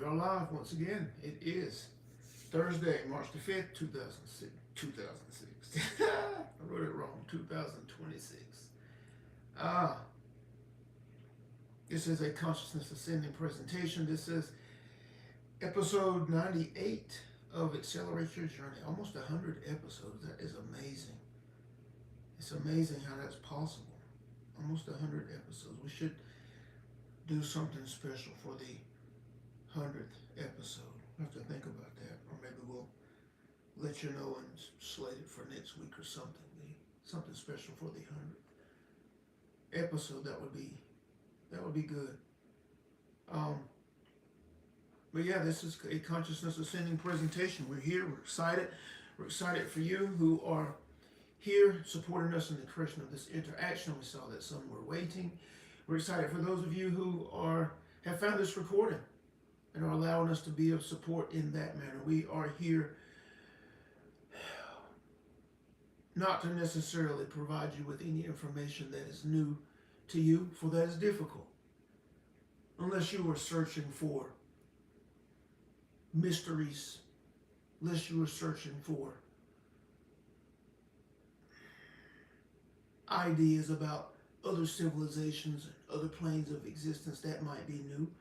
are live once again. It is Thursday, March the 5th, 2006. 2006. I wrote it wrong. 2026. Ah, this is a consciousness ascending presentation. This is episode 98 of Accelerator Journey. Almost 100 episodes. That is amazing. It's amazing how that's possible. Almost 100 episodes. We should do something special for the 100th episode. I have to think about that, or maybe we'll let you know and slate it for next week or something. Something special for the 100th episode. That would be good. But yeah, this is a consciousness ascending presentation. We're here. We're excited. We're excited for you who are here supporting us in the creation of this interaction. We saw that some were waiting. We're excited for those of you who have found this recording and are allowing us to be of support in that manner. We are here not to necessarily provide you with any information that is new to you, for that is difficult. Unless you were searching for mysteries, unless you were searching for ideas about other civilizations and other planes of existence, that might be new.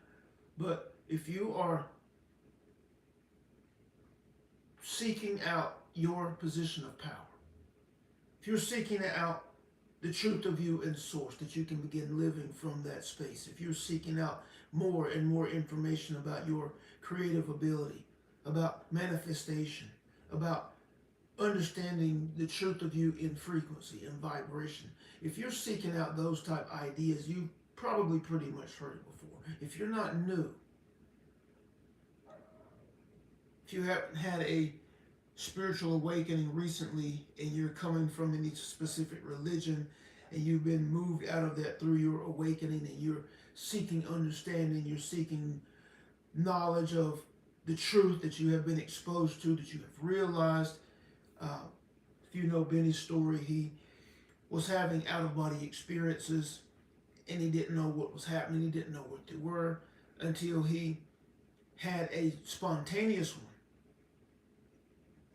But if you are seeking out your position of power, if you're seeking out the truth of you and source, that you can begin living from that space, if you're seeking out more and more information about your creative ability, about manifestation, about understanding the truth of you in frequency and vibration, if you're seeking out those type ideas, you've probably pretty much heard it before. If you're not new, if you haven't had a spiritual awakening recently and you're coming from any specific religion and you've been moved out of that through your awakening and you're seeking understanding, you're seeking knowledge of the truth that you have been exposed to, that you have realized. If you know Benny's story, he was having out-of-body experiences and he didn't know what was happening, he didn't know what they were, until he had a spontaneous one.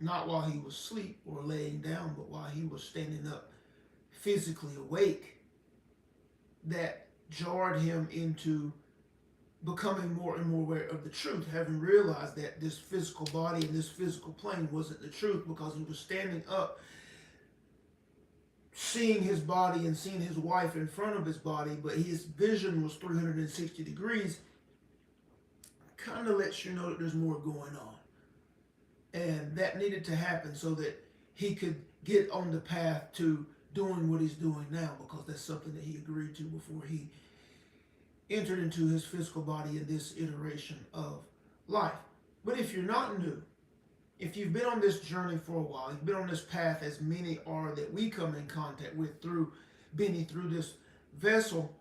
Not while he was asleep or laying down, but while he was standing up physically awake, that jarred him into becoming more and more aware of the truth, having realized that this physical body and this physical plane wasn't the truth, because he was standing up, seeing his body and seeing his wife in front of his body, but his vision was 360 degrees. Kind of lets you know that there's more going on. And that needed to happen so that he could get on the path to doing what he's doing now, because that's something that he agreed to before he entered into his physical body in this iteration of life. But if you're not new, if you've been on this journey for a while, you've been on this path, as many are that we come in contact with through Benny, through this vessel,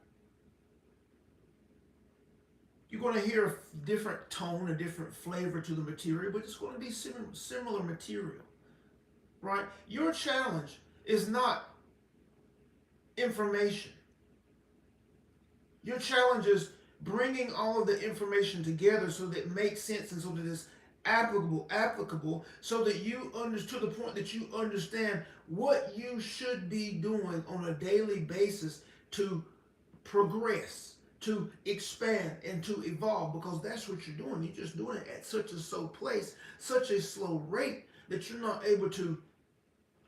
you're going to hear a different tone, a different flavor to the material, but it's going to be similar material, right? Your challenge is not information. Your challenge is bringing all of the information together so that it makes sense and so that it's applicable, so that you to the point that you understand what you should be doing on a daily basis to progress, to expand, and to evolve, because that's what you're doing. You're just doing it at such a slow pace, such a slow rate, that you're not able to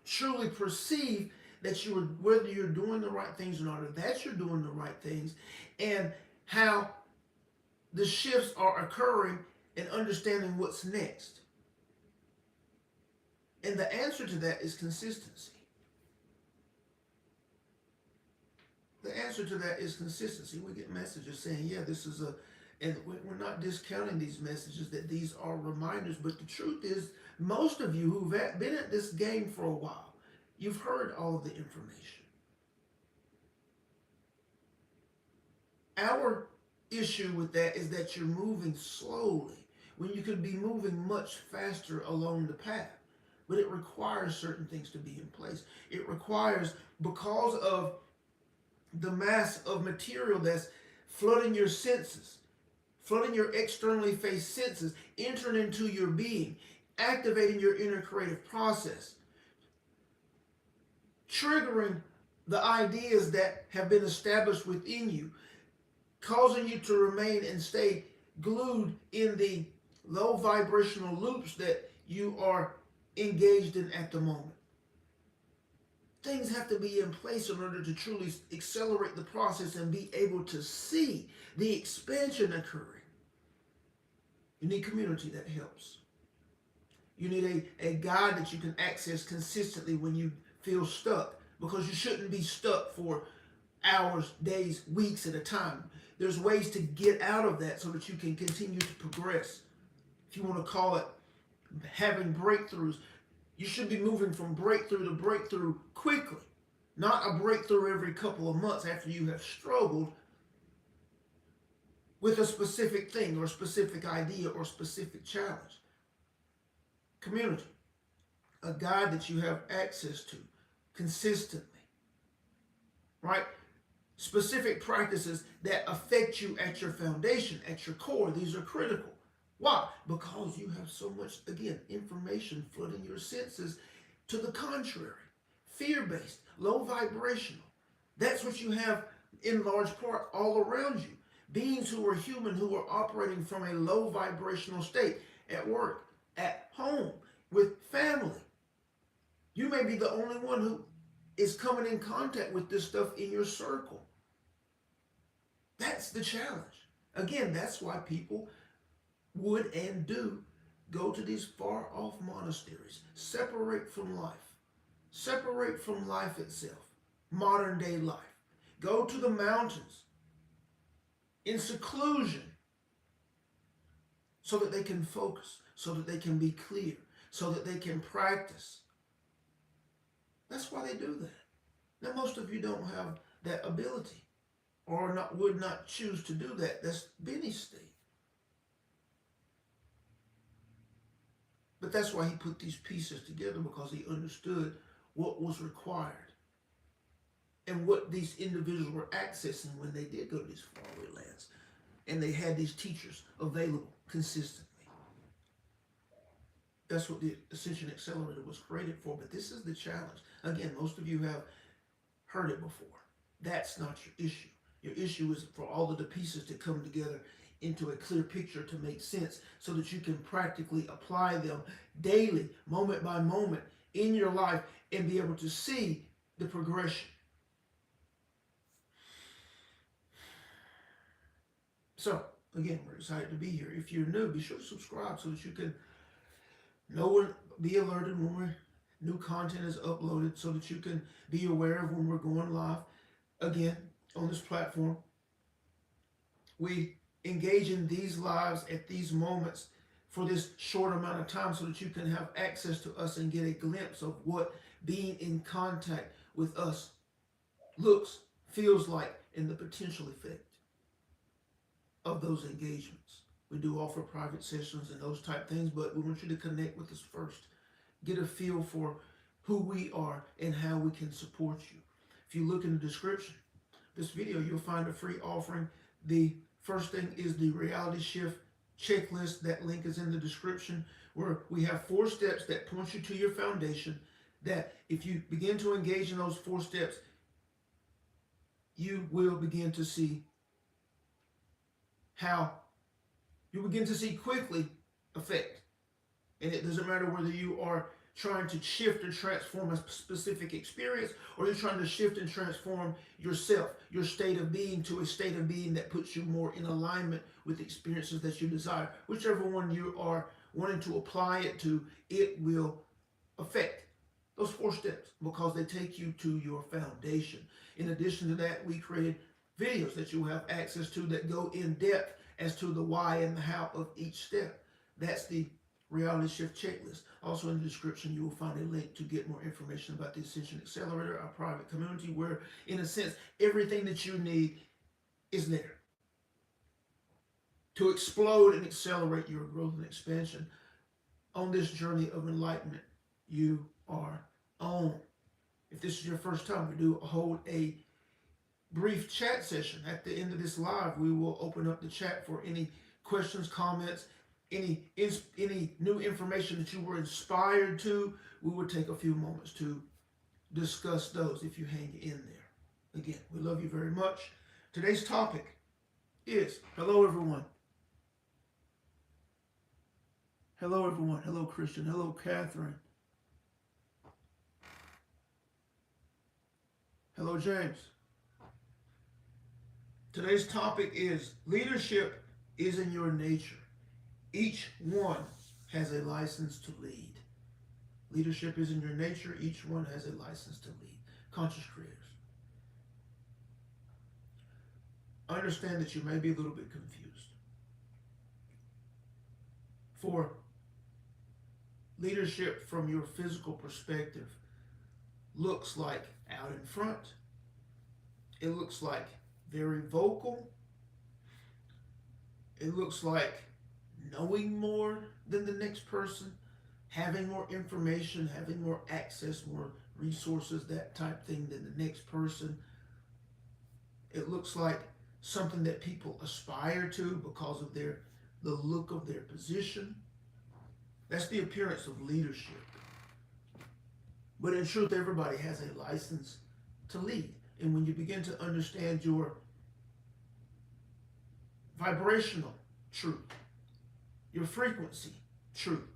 truly perceive that whether you're doing the right things or not, or that you're doing the right things, and how the shifts are occurring and understanding what's next. And the answer to that is consistency. The answer to that is consistency. We get messages saying, yeah, this is and we're not discounting these messages, that these are reminders, but the truth is, most of you who've been at this game for a while, you've heard all of the information. Our issue with that is that you're moving slowly when you could be moving much faster along the path. But it requires certain things to be in place. It requires, because of the mass of material that's flooding your senses, flooding your externally faced senses, entering into your being, activating your inner creative process, triggering the ideas that have been established within you, causing you to remain and stay glued in the low vibrational loops that you are engaged in at the moment. Things have to be in place in order to truly accelerate the process and be able to see the expansion occurring. You need community that helps. You need a guide that you can access consistently when you feel stuck, because you shouldn't be stuck for hours, days, weeks at a time. There's ways to get out of that so that you can continue to progress. If you want to call it having breakthroughs, you should be moving from breakthrough to breakthrough quickly, not a breakthrough every couple of months after you have struggled with a specific thing or a specific idea or specific challenge. Community, a guide that you have access to consistently, right? Specific practices that affect you at your foundation, at your core. These are critical. Why? Because you have so much, again, information flooding your senses to the contrary. Fear-based, low vibrational. That's what you have in large part all around you. Beings who are human, who are operating from a low vibrational state at work, at home, with family. You may be the only one who is coming in contact with this stuff in your circle. That's the challenge. Again, that's why people would and do go to these far off monasteries, separate from life itself, modern day life. Go to the mountains in seclusion so that they can focus, so that they can be clear, so that they can practice. That's why they do that. Now, most of you don't have that ability or would not choose to do that. That's Benny's state. But that's why he put these pieces together, because he understood what was required and what these individuals were accessing when they did go to these faraway lands. And they had these teachers available consistently. That's what the Ascension Accelerator was created for. But this is the challenge. Again, most of you have heard it before. That's not your issue. Your issue is for all of the pieces to come together into a clear picture to make sense, so that you can practically apply them daily, moment by moment in your life, and be able to see the progression. So, again, we're excited to be here. If you're new, be sure to subscribe so that you can know and be alerted when new content is uploaded, so that you can be aware of when we're going live. Again, on this platform, we engage in these lives at these moments for this short amount of time, so that you can have access to us and get a glimpse of what being in contact with us looks, feels like, and the potential effect of those engagements. We do offer private sessions and those type things, but we want you to connect with us first. Get a feel for who we are and how we can support you. If you look in the description of this video, you'll find a free offering. The first thing is the reality shift checklist. That link is in the description, where we have 4 steps that point you to your foundation, that if you begin to engage in those 4 steps, you will begin to see how you begin to see quickly effect. And it doesn't matter whether you are trying to shift and transform a specific experience, or you're trying to shift and transform yourself, your state of being, to a state of being that puts you more in alignment with the experiences that you desire. Whichever one you are wanting to apply it to, it will affect those 4 steps, because they take you to your foundation. In addition to that, we created videos that you have access to that go in depth as to the why and the how of each step. That's the reality shift checklist. Also in the description, you will find a link to get more information about the Ascension Accelerator, our private community, where, in a sense, everything that you need is there to explode and accelerate your growth and expansion on this journey of enlightenment you are on. If this is your first time, we do hold a brief chat session. At the end of this live, we will open up the chat for any questions, comments, any new information that you were inspired to, we would take a few moments to discuss those if you hang in there. Again, we love you very much. Today's topic is, hello everyone. Hello everyone. Hello Christian. Hello Catherine. Hello James. Today's topic is leadership is in your nature. Each one has a license to lead. Leadership is in your nature. Each one has a license to lead. Conscious creators. I understand that you may be a little bit confused. For leadership from your physical perspective looks like out in front. It looks like very vocal. It looks like knowing more than the next person, having more information, having more access, more resources, that type thing than the next person. It looks like something that people aspire to because of the look of their position. That's the appearance of leadership. But in truth, everybody has a license to lead. And when you begin to understand your vibrational truth, your frequency truth,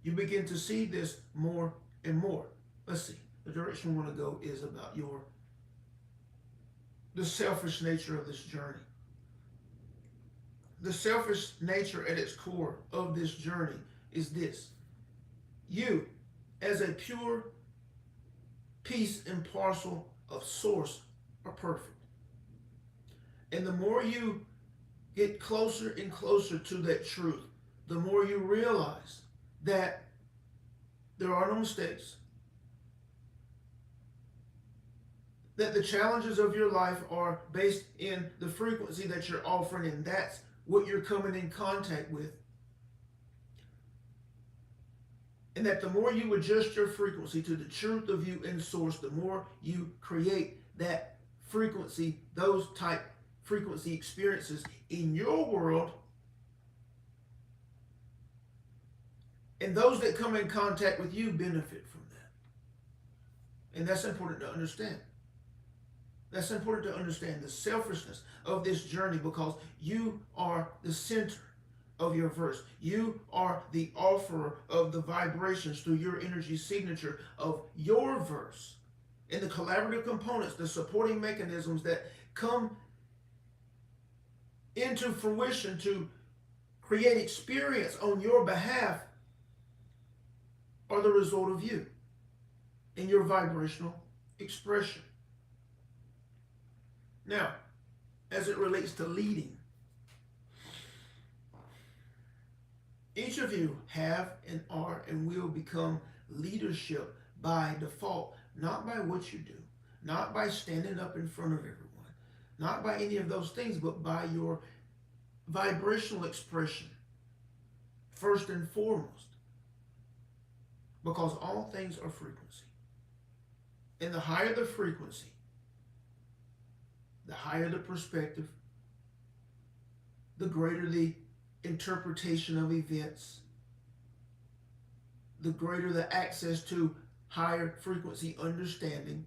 you begin to see this more and more. Let's see. The direction we want to go is about the selfish nature of this journey. The selfish nature at its core of this journey is this. You, as a pure piece and parcel of source, are perfect. And the more you get closer and closer to that truth, the more you realize that there are no mistakes, that the challenges of your life are based in the frequency that you're offering, and that's what you're coming in contact with. And that the more you adjust your frequency to the truth of you in source, the more you create that frequency, those type frequency experiences in your world. And those that come in contact with you benefit from that. And that's important to understand. That's important to understand the selfishness of this journey, because you are the center of your verse. You are the offerer of the vibrations through your energy signature of your verse. And the collaborative components, the supporting mechanisms that come into fruition to create experience on your behalf are the result of you and your vibrational expression. Now, as it relates to leading, each of you have and are and will become leadership by default, not by what you do, not by standing up in front of everyone, not by any of those things, but by your vibrational expression, first and foremost, because all things are frequency. And the higher the frequency, the higher the perspective, the greater the interpretation of events, the greater the access to higher frequency understanding,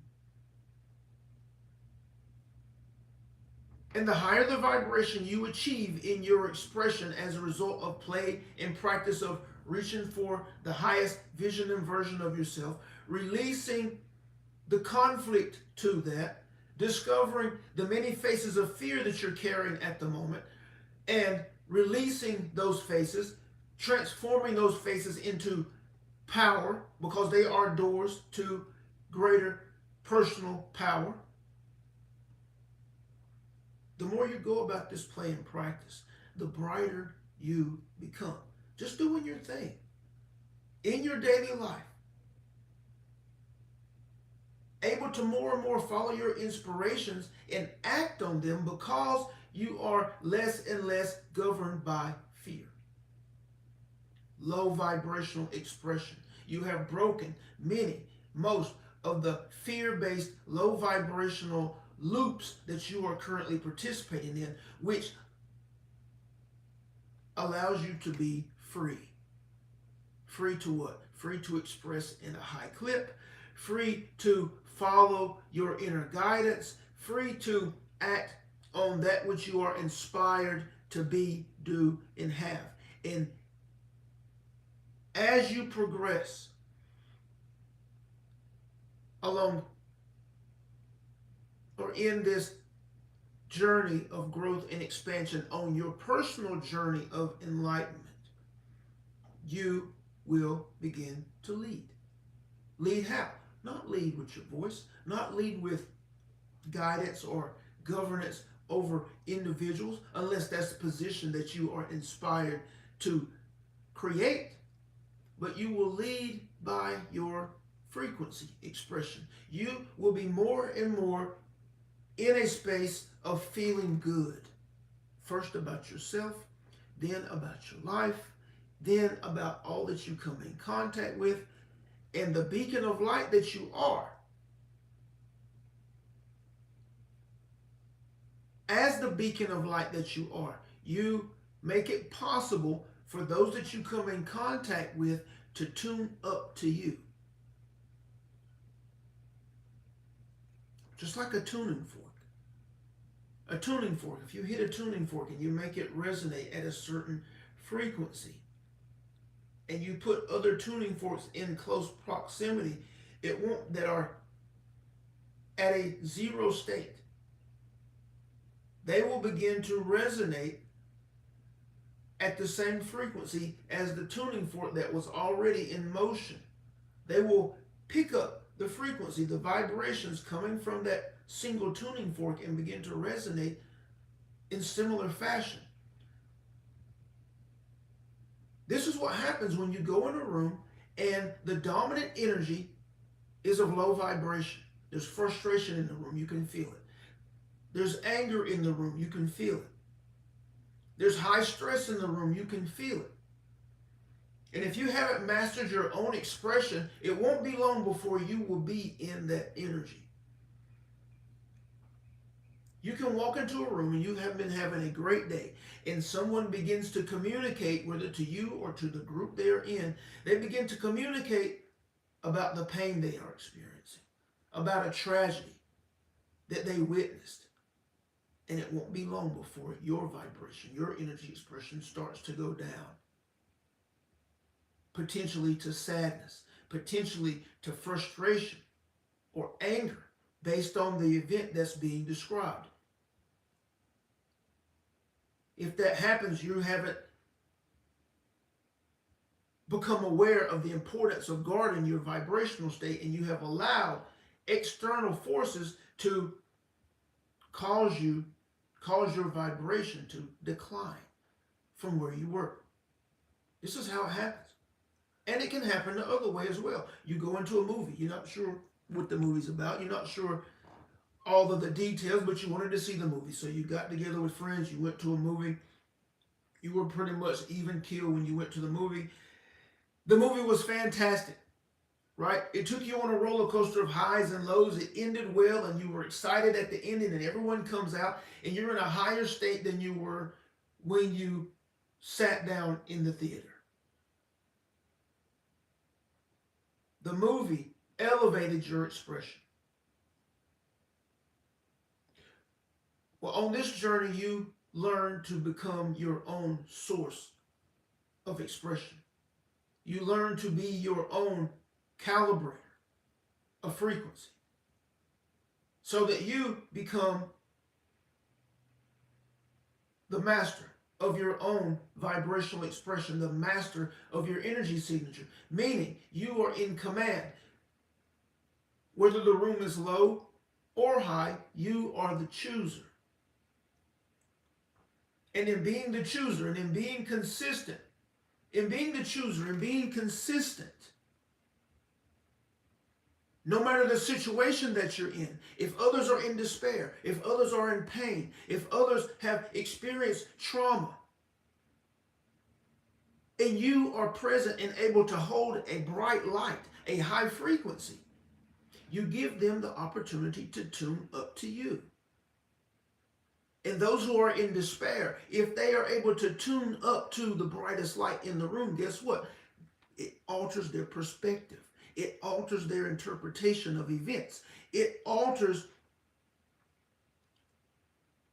and the higher the vibration you achieve in your expression as a result of play and practice of reaching for the highest vision and version of yourself, releasing the conflict to that, discovering the many faces of fear that you're carrying at the moment, and releasing those faces, transforming those faces into power, because they are doors to greater personal power. The more you go about this play and practice, the brighter you become. Just doing your thing in your daily life. Able to more and more follow your inspirations and act on them, because you are less and less governed by fear. Low vibrational expression. You have broken most of the fear-based low vibrational loops that you are currently participating in, which allows you to be free. Free to what? Free to express in a high clip, free to follow your inner guidance, free to act on that which you are inspired to be, do, and have. And as you progress along or in this journey of growth and expansion on your personal journey of enlightenment, you will begin to lead. Lead how? Not lead with your voice, not lead with guidance or governance over individuals, unless that's the position that you are inspired to create, but you will lead by your frequency expression. You will be more and more in a space of feeling good. First about yourself, then about your life, then about all that you come in contact with, and the beacon of light that you are. As the beacon of light that you are, you make it possible for those that you come in contact with to tune up to you. Just like a tuning fork. A tuning fork, if you hit a tuning fork and you make it resonate at a certain frequency, and you put other tuning forks in close proximity, that are at a zero state, they will begin to resonate at the same frequency as the tuning fork that was already in motion. They will pick up the frequency, the vibrations coming from that single tuning fork, and begin to resonate in similar fashion. This is what happens when you go in a room and the dominant energy is of low vibration. There's frustration in the room, you can feel it. There's anger in the room, you can feel it. There's high stress in the room, you can feel it. And if you haven't mastered your own expression, it won't be long before you will be in that energy. You can walk into a room and you have been having a great day, and someone begins to communicate, whether to you or to the group they're in, they begin to communicate about the pain they are experiencing, about a tragedy that they witnessed. And it won't be long before your vibration, your energy expression starts to go down. Potentially to sadness, potentially to frustration or anger based on the event that's being described. If that happens, you haven't become aware of the importance of guarding your vibrational state, and you have allowed external forces to cause your vibration to decline from where you were. This is how it happens. And it can happen the other way as well. You go into a movie, you're not sure what the movie's about, you're not sure all of the details, but you wanted to see the movie. So you got together with friends, you went to a movie, you were pretty much even keel when you went to the movie. The movie was fantastic, right? It took you on a roller coaster of highs and lows. It ended well, and you were excited at the ending, and everyone comes out, and you're in a higher state than you were when you sat down in the theater. The movie elevated your expression. Well, on this journey, you learn to become your own source of expression. You learn to be your own calibrator of frequency, so that you become the master of your own vibrational expression, the master of your energy signature, meaning you are in command. Whether the room is low or high, you are the chooser. And in being the chooser and in being consistent, no matter the situation that you're in, if others are in despair, if others are in pain, if others have experienced trauma, and you are present and able to hold a bright light, a high frequency, you give them the opportunity to tune up to you. And those who are in despair, if they are able to tune up to the brightest light in the room, guess what? It alters their perspective. It alters their interpretation of events. It alters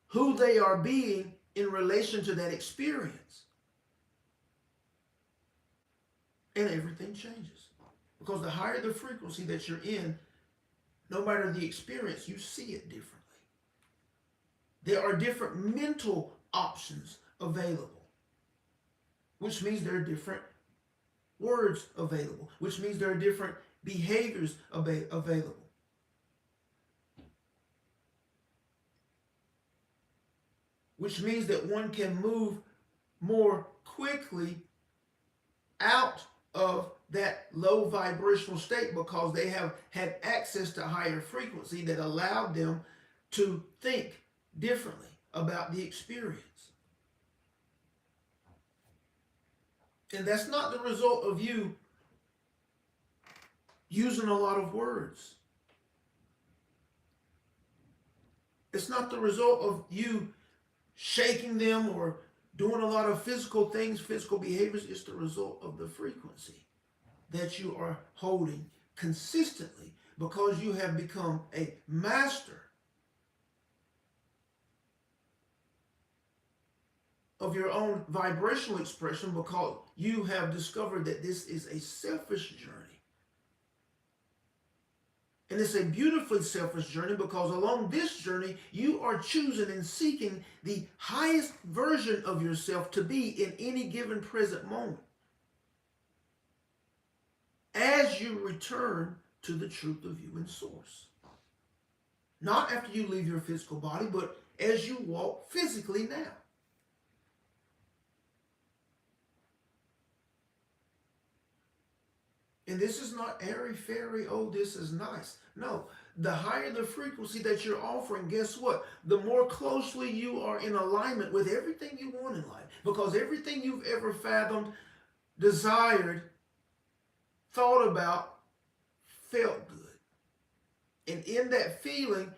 who they are being in relation to that experience. And everything changes. Because the higher the frequency that you're in, no matter the experience, you see it differently. There are different mental options available, which means there are different words available, which means there are different behaviors available. Which means that one can move more quickly out of that low vibrational state because they have had access to higher frequency that allowed them to think differently about the experience. And that's not the result of you using a lot of words. It's not the result of you shaking them or doing a lot of physical things, physical behaviors. It's the result of the frequency that you are holding consistently because you have become a master of your own vibrational expression because you have discovered that this is a selfish journey. And it's a beautifully selfish journey because along this journey, you are choosing and seeking the highest version of yourself to be in any given present moment as you return to the truth of you and source. Not after you leave your physical body, but as you walk physically now. And this is not airy-fairy, oh, this is nice. No, the higher the frequency that you're offering, guess what? The more closely you are in alignment with everything you want in life. Because everything you've ever fathomed, desired, thought about, felt good. And in that feeling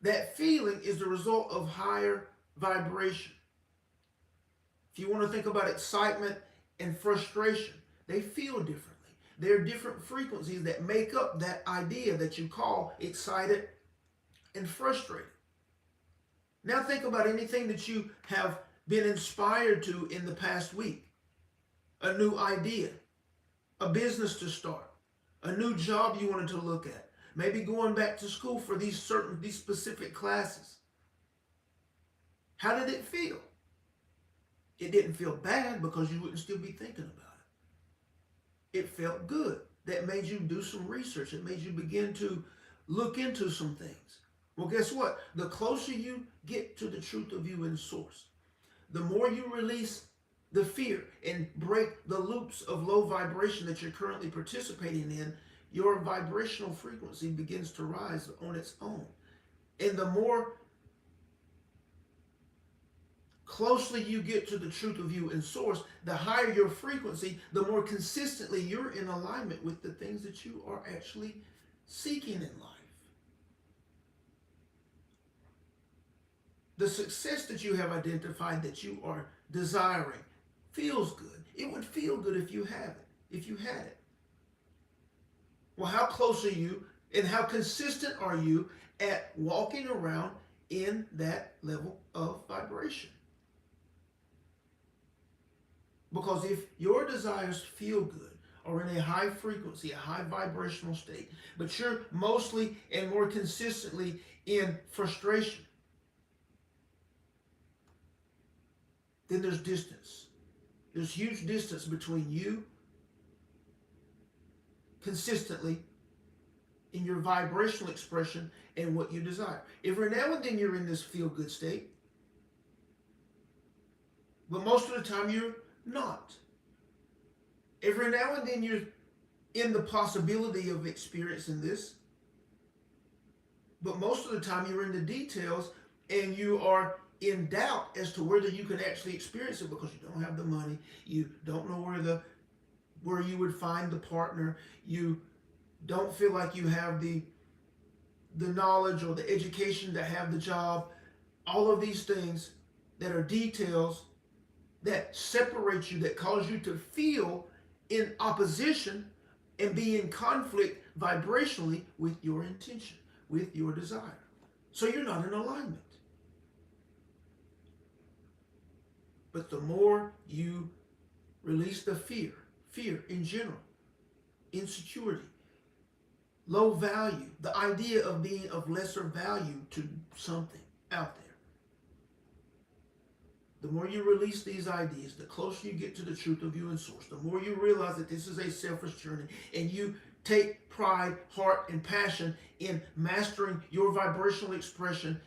is the result of higher vibration. If you want to think about excitement and frustration, they feel differently. There are different frequencies that make up that idea that you call excited and frustrated. Now think about anything that you have been inspired to in the past week. A new idea, a business to start, a new job you wanted to look at, maybe going back to school for these specific classes. How did it feel? It didn't feel bad because you wouldn't still be thinking about it. It felt good. That made you do some research. It made you begin to look into some things. Well, guess what? The closer you get to the truth of you in source, the more you release the fear and break the loops of low vibration that you're currently participating in, your vibrational frequency begins to rise on its own. And the more closely you get to the truth of you in source, the higher your frequency, the more consistently you're in alignment with the things that you are actually seeking in life. The success that you have identified that you are desiring feels good. It would feel good if you have it, if you had it. Well, how close are you and how consistent are you at walking around in that level of vibration? Because if your desires feel good or in a high frequency, a high vibrational state, but you're mostly and more consistently in frustration, then there's distance. There's huge distance between you consistently in your vibrational expression and what you desire. Every now and then you're in this feel-good state, but most of the time you're not. Every now and then you're in the possibility of experiencing this, but most of the time you're in the details and you are in doubt as to whether you can actually experience it because you don't have the money, you don't know where you would find the partner, you don't feel like you have the knowledge or the education to have the job, All of these things that are details that separate you, that cause you to feel in opposition and be in conflict vibrationally with your intention, with your desire. So you're not in alignment. But the more you release the fear in general, insecurity, low value, the idea of being of lesser value to something out there. The more you release these ideas, the closer you get to the truth of you and source, the more you realize that this is a selfish journey and you take pride, heart, and passion in mastering your vibrational expression.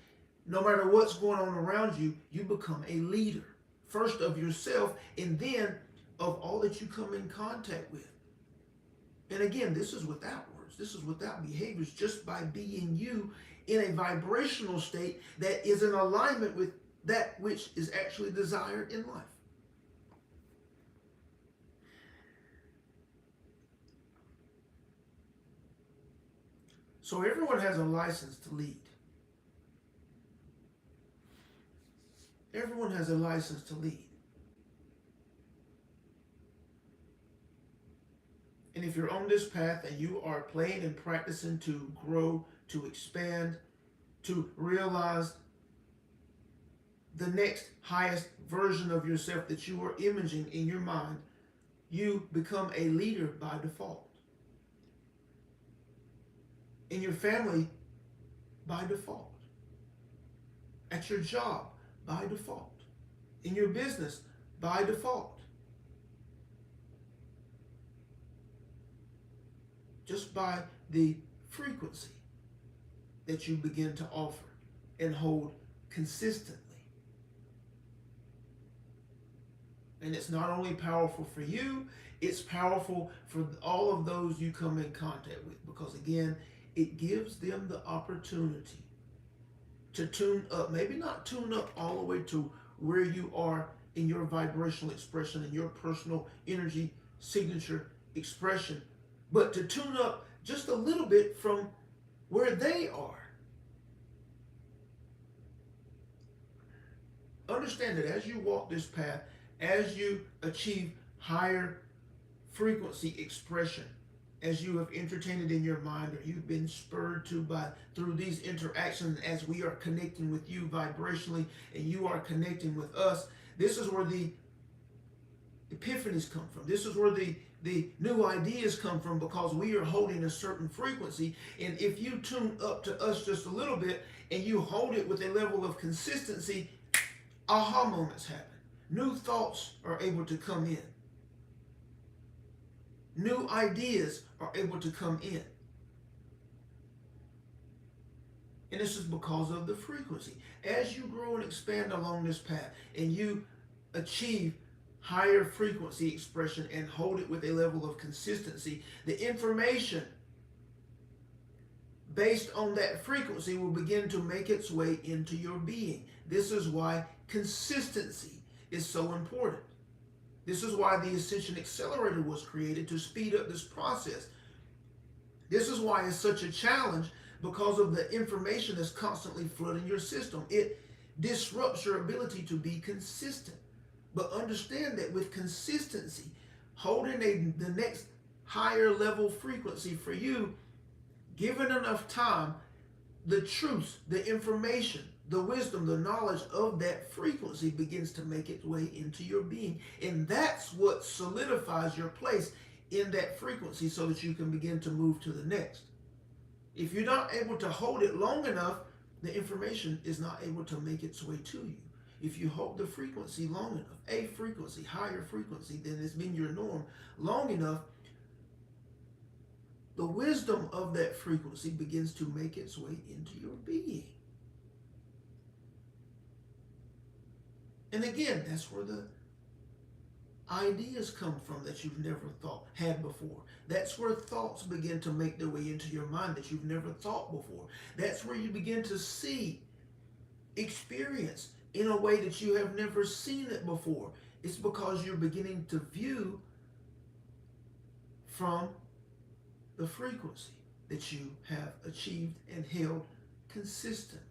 No matter what's going on around you, you become a leader. First of yourself, and then of all that you come in contact with. And again, this is without words. This is without behaviors, just by being you in a vibrational state that is in alignment with that which is actually desired in life. So everyone has a license to lead. Everyone has a license to lead. And if you're on this path and you are playing and practicing to grow, to expand, to realize the next highest version of yourself that you are imaging in your mind, you become a leader by default. In your family, by default. At your job, by default. In your business, by default. Just by the frequency that you begin to offer and hold consistently. And it's not only powerful for you, it's powerful for all of those you come in contact with, because again, it gives them the opportunity to tune up. Maybe not tune up all the way to where you are in your vibrational expression and your personal energy signature expression, but to tune up just a little bit from where they are. Understand that as you walk this path, as you achieve higher frequency expression, as you have entertained it in your mind, or you've been spurred to through these interactions, as we are connecting with you vibrationally and you are connecting with us, this is where the epiphanies come from. This is where the new ideas come from, because we are holding a certain frequency. And if you tune up to us just a little bit and you hold it with a level of consistency, aha moments happen. New thoughts are able to come in. New ideas are able to come in. And this is because of the frequency. As you grow and expand along this path and you achieve higher frequency expression and hold it with a level of consistency, the information based on that frequency will begin to make its way into your being. This is why consistency is so important. This is why the Ascension Accelerator was created, to speed up this process. This is why it's such a challenge, because of the information that's constantly flooding your system. It disrupts your ability to be consistent. But understand that with consistency, holding the next higher level frequency for you, given enough time, the truth, the information, the wisdom, the knowledge of that frequency begins to make its way into your being. And that's what solidifies your place in that frequency, so that you can begin to move to the next. If you're not able to hold it long enough, the information is not able to make its way to you. If you hold the frequency long enough, a frequency, higher frequency than has been your norm long enough, the wisdom of that frequency begins to make its way into your being. And again, that's where the ideas come from that you've never had before. That's where thoughts begin to make their way into your mind that you've never thought before. That's where you begin to see, experience in a way that you have never seen it before. It's because you're beginning to view from the frequency that you have achieved and held consistently.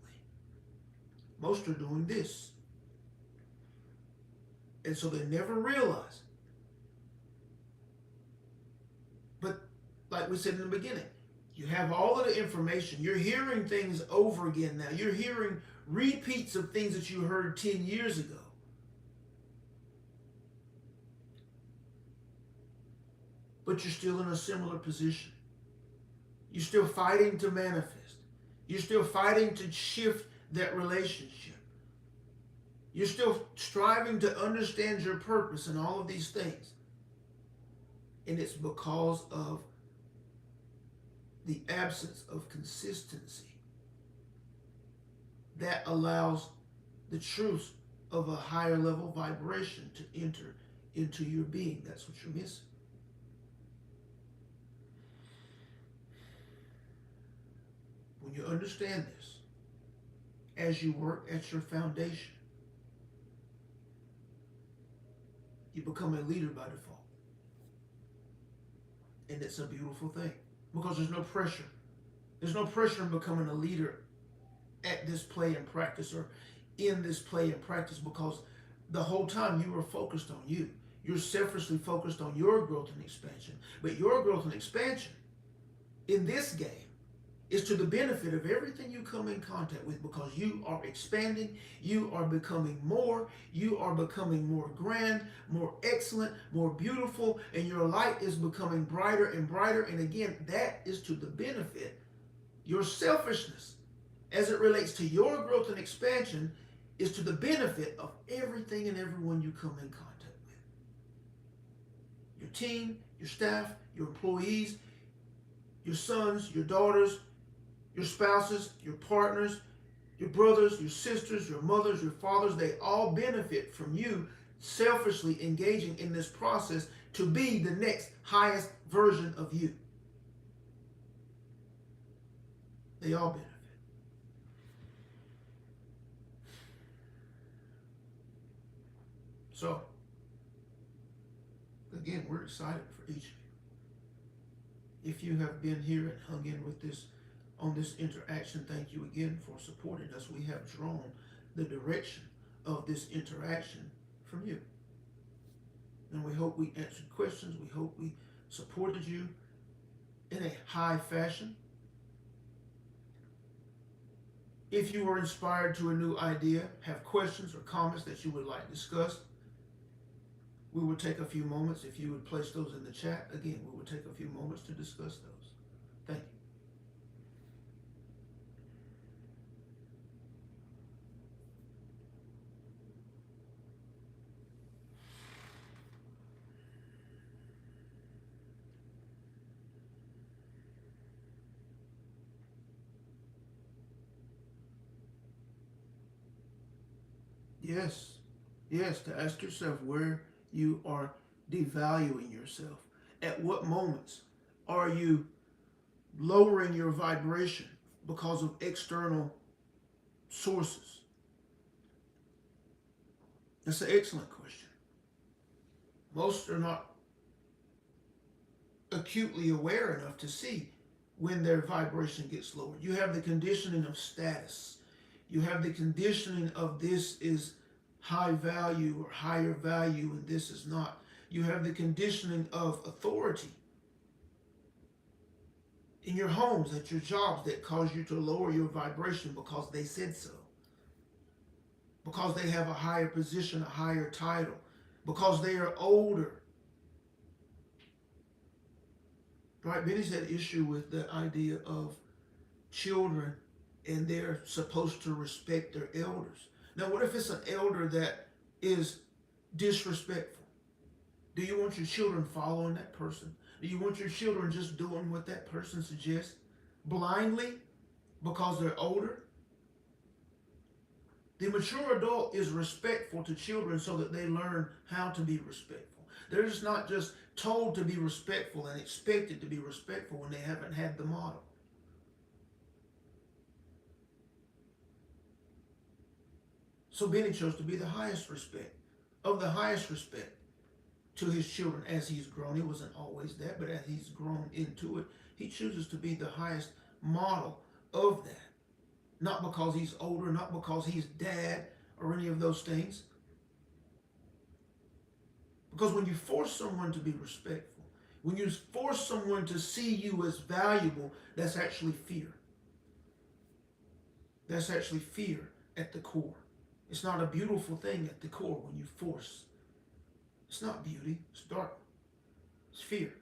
Most are doing this. And so they never realize. But like we said in the beginning, you have all of the information. You're hearing things over again now. You're hearing repeats of things that you heard 10 years ago. But you're still in a similar position. You're still fighting to manifest. You're still fighting to shift that relationship. You're still striving to understand your purpose and all of these things. And it's because of the absence of consistency that allows the truth of a higher level vibration to enter into your being. That's what you're missing. When you understand this, as you work at your foundation, you become a leader by default. And it's a beautiful thing because there's no pressure. There's no pressure in becoming a leader at this play and practice or in this play and practice because the whole time you were focused on you. You're selfishly focused on your growth and expansion. But your growth and expansion in this game is to the benefit of everything you come in contact with because you are expanding, you are becoming more, you are becoming more grand, more excellent, more beautiful, and your light is becoming brighter and brighter. And again, that is to the benefit. Your selfishness, as it relates to your growth and expansion, is to the benefit of everything and everyone you come in contact with. Your team, your staff, your employees, your sons, your daughters, your spouses, your partners, your brothers, your sisters, your mothers, your fathers, they all benefit from you selfishly engaging in this process to be the next highest version of you. They all benefit. So, again, we're excited for each of you. If you have been here and hung in with this on this interaction, thank you again for supporting us. We have drawn the direction of this interaction from you. And we hope we answered questions. We hope we supported you in a high fashion. If you were inspired to a new idea, have questions or comments that you would like discussed, we will take a few moments. If you would place those in the chat, again, we will take a few moments to discuss those. Thank you. Yes, yes, to ask yourself where you are devaluing yourself. At what moments are you lowering your vibration because of external sources? That's an excellent question. Most are not acutely aware enough to see when their vibration gets lowered. You have the conditioning of status. You have the conditioning of this is high value or higher value and this is not. You have the conditioning of authority in your homes, at your jobs that cause you to lower your vibration because they said so. Because they have a higher position, a higher title. Because they are older. Right? Benny's had issue with the idea of children and they're supposed to respect their elders. Now, what if it's an elder that is disrespectful? Do you want your children following that person? Do you want your children just doing what that person suggests blindly because they're older? The mature adult is respectful to children so that they learn how to be respectful. They're just not just told to be respectful and expected to be respectful when they haven't had the model. So Benny chose to be the highest respect, of the highest respect to his children as he's grown. He wasn't always that, but as he's grown into it, he chooses to be the highest model of that. Not because he's older, not because he's dad or any of those things. Because when you force someone to be respectful, when you force someone to see you as valuable, that's actually fear. That's actually fear at the core. It's not a beautiful thing at the core when you force. It's not beauty, it's dark. It's fear.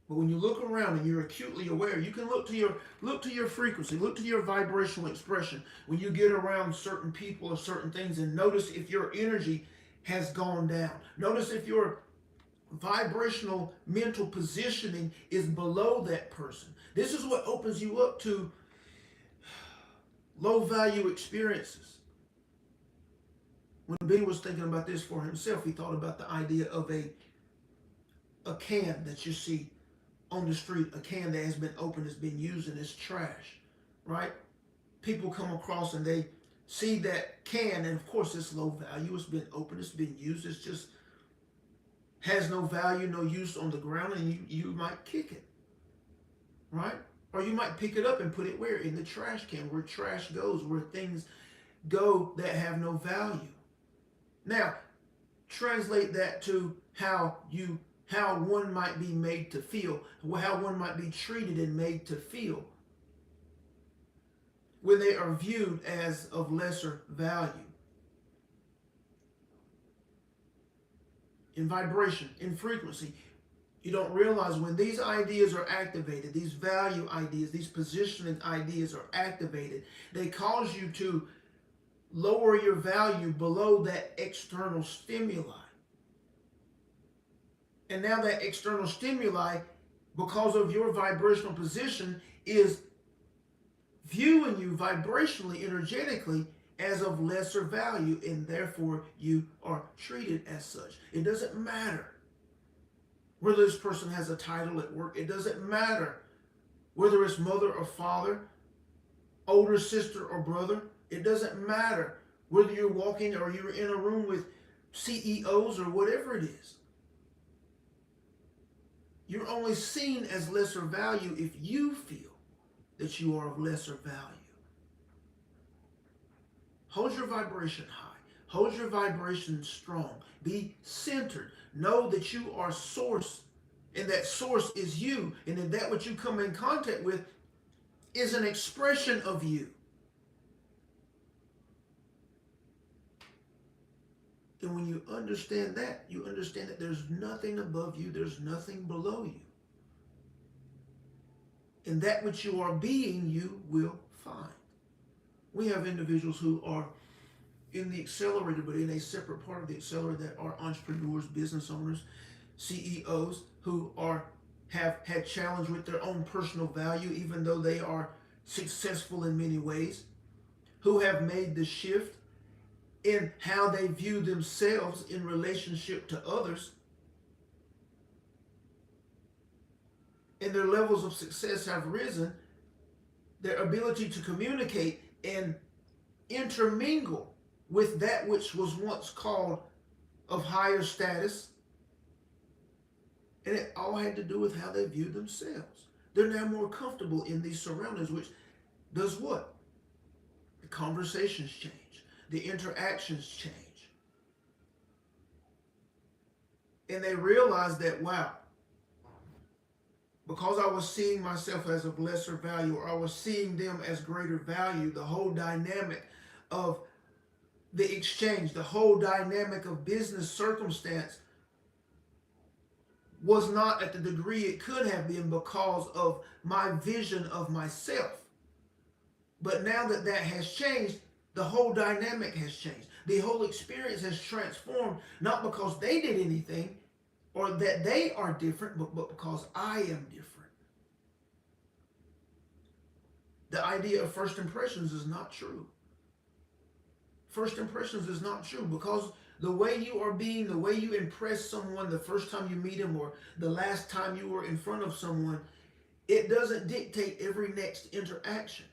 But when you look around and you're acutely aware, you can look to your frequency, look to your vibrational expression when you get around certain people or certain things, and notice if your energy has gone down. Notice if your vibrational mental positioning is below that person. This is what opens you up to low value experiences. When Benny was thinking about this for himself, he thought about the idea of a can that you see on the street, a can that has been opened, has been used, and is trash, right? People come across and they see that can, and of course it's low value, it's been opened, it's been used, it's just has no value, no use on the ground, and you might kick it, right? Or you might pick it up and put it where? In the trash can, where trash goes, where things go that have no value. Now, translate that to how one might be made to feel, how one might be treated and made to feel when they are viewed as of lesser value. In vibration, in frequency, you don't realize when these ideas are activated, these value ideas, these positioning ideas are activated, they cause you to lower your value below that external stimuli. And now that external stimuli, because of your vibrational position, is viewing you vibrationally, energetically, as of lesser value, and therefore you are treated as such. It doesn't matter whether this person has a title at work. It doesn't matter whether it's mother or father, older sister or brother. It doesn't matter whether you're walking or you're in a room with CEOs or whatever it is. You're only seen as lesser value if you feel that you are of lesser value. Hold your vibration high. Hold your vibration strong. Be centered. Know that you are source, and that source is you, and that what you come in contact with is an expression of you. And when you understand that there's nothing above you, there's nothing below you. And that which you are being, you will find. We have individuals who are in the Accelerator, but in a separate part of the Accelerator, that are entrepreneurs, business owners, CEOs who have had challenge with their own personal value, even though they are successful in many ways, who have made the shift in how they view themselves in relationship to others, and their levels of success have risen. Their ability to communicate and intermingle with that which was once called of higher status, and it all had to do with how they view themselves. They're now more comfortable in these surroundings, which does what? The conversations change, the interactions change, and they realize that, wow, because I was seeing myself as of lesser value, or I was seeing them as greater value, the whole dynamic of the exchange, the whole dynamic of business circumstance was not at the degree it could have been because of my vision of myself. But now that that has changed, the whole dynamic has changed. The whole experience has transformed, not because they did anything or that they are different, but because I am different. The idea of first impressions is not true. First impressions is not true, because the way you are being, the way you impress someone the first time you meet him or the last time you were in front of someone, it doesn't dictate every next interaction.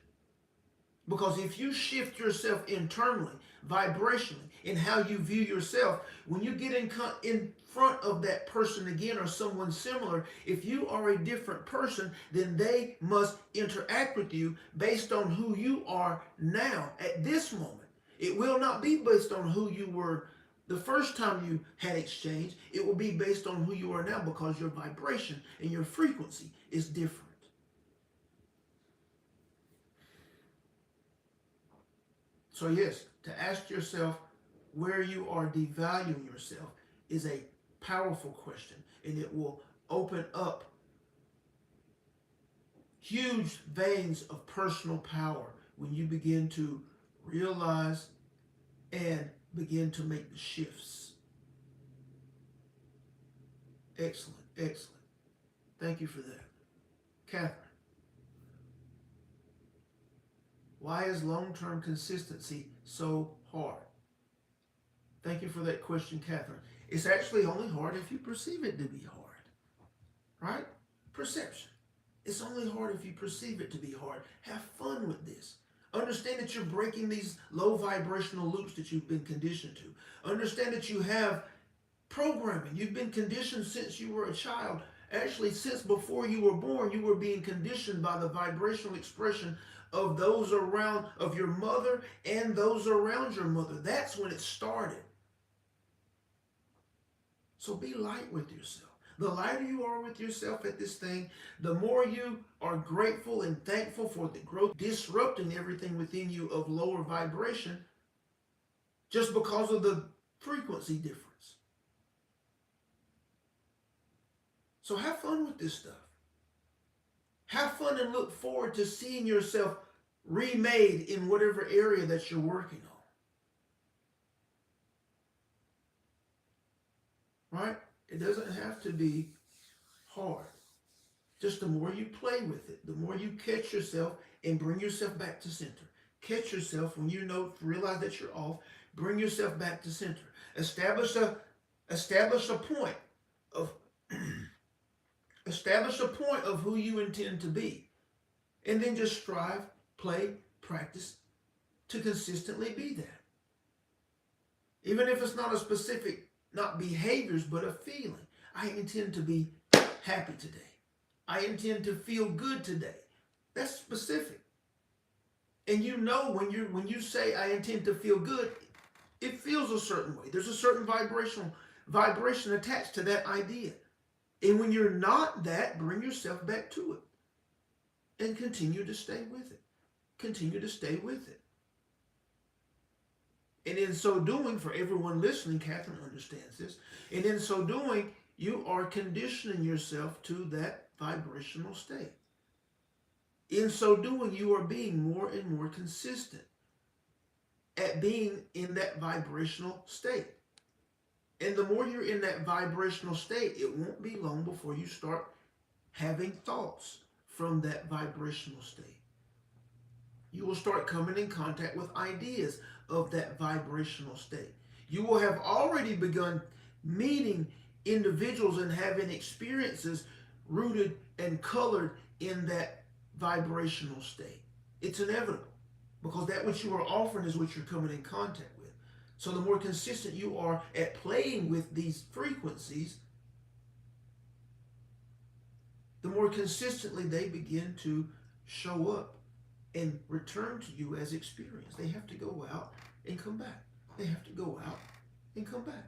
Because if you shift yourself internally vibrationally in how you view yourself. When you get in front of that person again or someone similar, if you are a different person, then they must interact with you based on who you are now at this moment. It will not be based on who you were the first time you had exchange. It will be based on who you are now, because your vibration and your frequency is different. So yes, to ask yourself where you are devaluing yourself is a powerful question, and it will open up huge veins of personal power when you begin to realize and begin to make the shifts. Excellent, excellent. Thank you for that. Catherine, why is long-term consistency so hard? Thank you for that question, Catherine. It's actually only hard if you perceive it to be hard, right? Perception. It's only hard if you perceive it to be hard. Have fun with this. Understand that you're breaking these low vibrational loops that you've been conditioned to. Understand that you have programming. You've been conditioned since you were a child. Actually, since before you were born, you were being conditioned by the vibrational expression of those around, of your mother and those around your mother. That's when it started. So be light with yourself. The lighter you are with yourself at this thing, the more you are grateful and thankful for the growth, disrupting everything within you of lower vibration just because of the frequency difference. So have fun with this stuff. Have fun and look forward to seeing yourself remade in whatever area that you're working on. Right? It doesn't have to be hard. Just the more you play with it, the more you catch yourself and bring yourself back to center. Catch yourself when you realize that you're off. Bring yourself back to center. Establish a point of establish a point of who you intend to be, and then just strive, play, practice to consistently be that. Even if it's not a specific, not behaviors, but a feeling. I intend to be happy today. I intend to feel good today. That's specific. And you know when you say I intend to feel good, it feels a certain way. There's a certain vibration attached to that idea. And when you're not that, bring yourself back to it. And continue to stay with it. Continue to stay with it. And in so doing, for everyone listening, Catherine understands this, and in so doing, you are conditioning yourself to that vibrational state. In so doing, you are being more and more consistent at being in that vibrational state. And the more you're in that vibrational state, it won't be long before you start having thoughts from that vibrational state. You will start coming in contact with ideas of that vibrational state. You will have already begun meeting individuals and having experiences rooted and colored in that vibrational state. It's inevitable, because that which you are offering is what you're coming in contact with. So the more consistent you are at playing with these frequencies, the more consistently they begin to show up and return to you as experience. They have to go out and come back. They have to go out and come back.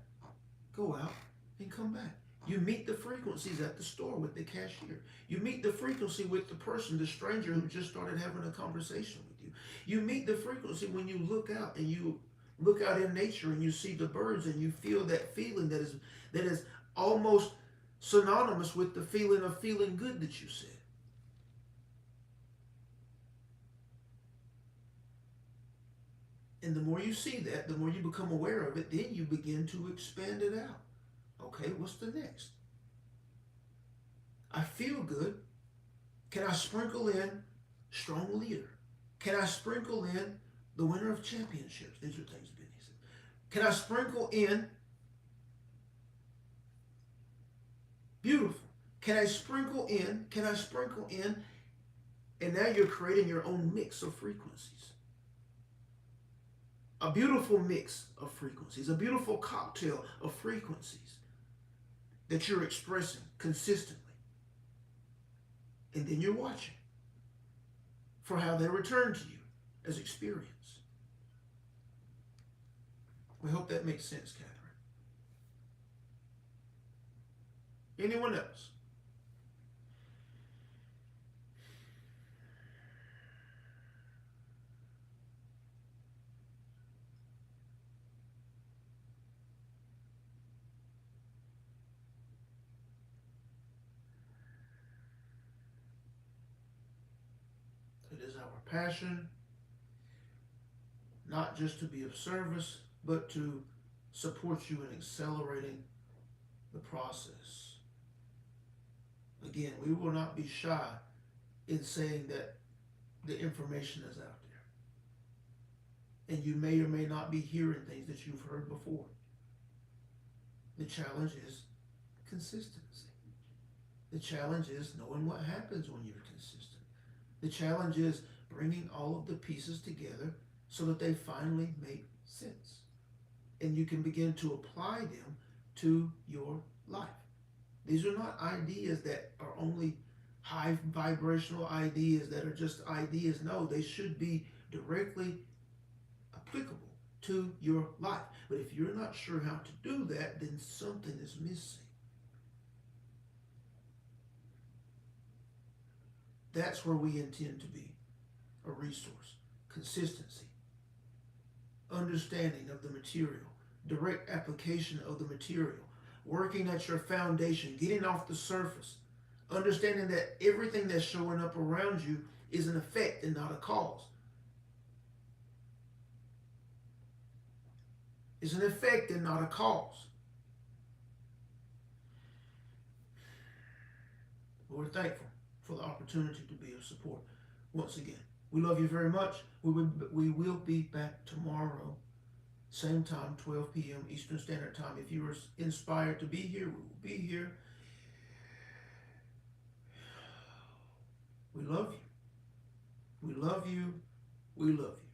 Go out and come back. You meet the frequencies at the store with the cashier. You meet the frequency with the person, the stranger who just started having a conversation with you. You meet the frequency when you look out and you look out in nature and you see the birds and you feel that feeling that is almost synonymous with the feeling of feeling good that you said. And the more you see that, the more you become aware of it, then you begin to expand it out. Okay, what's the next? I feel good. Can I sprinkle in strong leader? Can I sprinkle in the winner of championships? These are things Benny said. Can I sprinkle in beautiful? Can I sprinkle in? And now you're creating your own mix of frequencies. A beautiful mix of frequencies, a beautiful cocktail of frequencies that you're expressing consistently. And then you're watching for how they return to you as experience. We hope that makes sense, Catherine. Anyone else? It is our passion not just to be of service, but to support you in accelerating the process. Again, we will not be shy in saying that the information is out there. And you may or may not be hearing things that you've heard before. The challenge is consistency. The challenge is knowing what happens when you're consistent. The challenge is bringing all of the pieces together so that they finally make sense. And you can begin to apply them to your life. These are not ideas that are only high vibrational ideas that are just ideas. No, they should be directly applicable to your life. But if you're not sure how to do that, then something is missing. That's where we intend to be a resource. Consistency, understanding of the material, direct application of the material, working at your foundation, getting off the surface, understanding that everything that's showing up around you is an effect and not a cause. It's an effect and not a cause. We're thankful for the opportunity to be of support. Once again, we love you very much. We will be back tomorrow, same time, 12 p.m. Eastern Standard Time. If you are inspired to be here, we will be here. We love you. We love you. We love you.